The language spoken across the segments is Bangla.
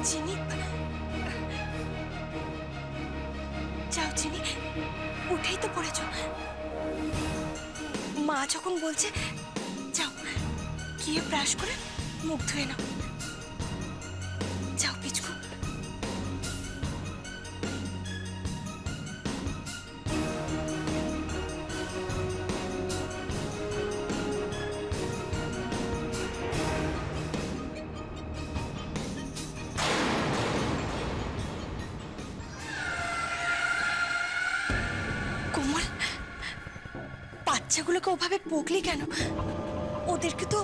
চিনি, যাও চিনি, উঠেই তো পড়েছ। মা যখন বলছে যাও গিয়ে ব্রাশ করে মুখ ধুয়ে নাও। যাও পিচকু। কোমল, বাচ্চাগুলোকে ওভাবে বকলি কেন? ওদেরকে তো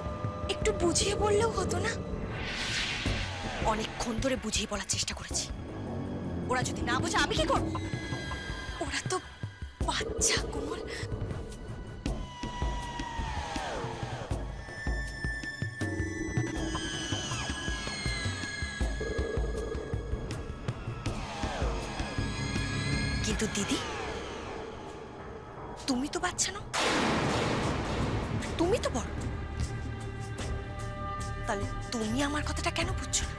একটু বুঝিয়ে বললেও হতো না? অনেকক্ষণ ধরে বুঝিয়ে বলার চেষ্টা করেছি, ওরা যদি না বোঝে আমি কি করব? ওরা তো বাচ্চা কোমল। কিন্তু দিদি, তুমি তো বাচ্চা নও, তুমি তো বড়। তাহলে তুমি আমার কথাটা কেন বুঝছো না?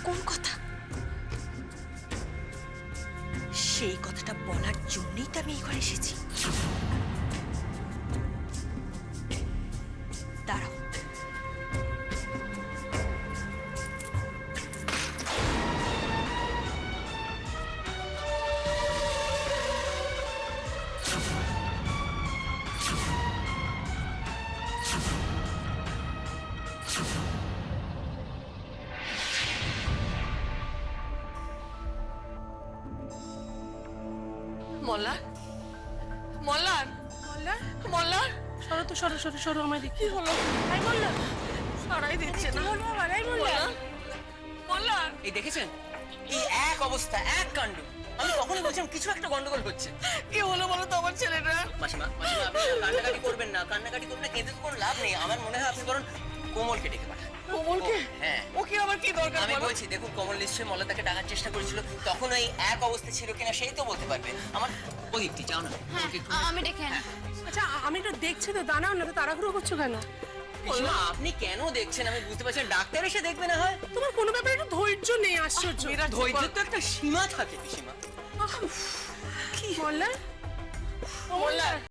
কোন কথা? সেই কথাটা বলার জন্যই তো আমি এই ঘরে এসেছি। দাঁড়াও। মল্লার, মল্লার, মল্লার, মল্লার, সরো তো, সরো সরো সরো, আমায় দেখি। কি হলো? আই মল্লার, সারাই দিচ্ছে না। বলবো আবার, আই মল্লার। মল্লার, এই দেখেছেন, এই এক অবস্থা, এক কাণ্ড। আমি কখনই বলছিলাম কিছু একটা গন্ডগোল হচ্ছে। কি হলো বলো তো আমার ছেলেটা? মাসিমা, মাসিমা, আপনি কান্নাকাটি করবেন না, কান্নাকাটি করলে কেঁদে তো কোনো লাভ নেই। আমার মনে হয় আপনি বরং কোমলকে ডেকে পাঠান। কোমলকে? হ্যাঁ, ওকে আবার কি দরকার? আমি বলো? বলছি, দেখুন কমল নিশ্চয়ই মল্লা তাকে ডাকার চেষ্টা করেছিল, তখন ওই এক অবস্থা ছিল কিনা সেই তো বলতে পারবে। আমার প্রদীপ্তি যাও না। হ্যাঁ, ওকে একটু- আমি ডেকে আনি। আচ্ছা, আমি তো দেখছি তো, দাঁড়াও না তো, তাড়াহুড়ো করছো কেন? মাসিমা, আপনি কেন দেখছেন আমি বুঝতে পারছি না। ডাক্তার এসে দেখবে না হয়। তোমার কোনো ব্যাপারে একটু ধৈর্য নেই, আশ্চর্য। মীরা, ধৈর্যের তো একটা সীমা থাকে পিসিমা। মল্লার, মল্লার,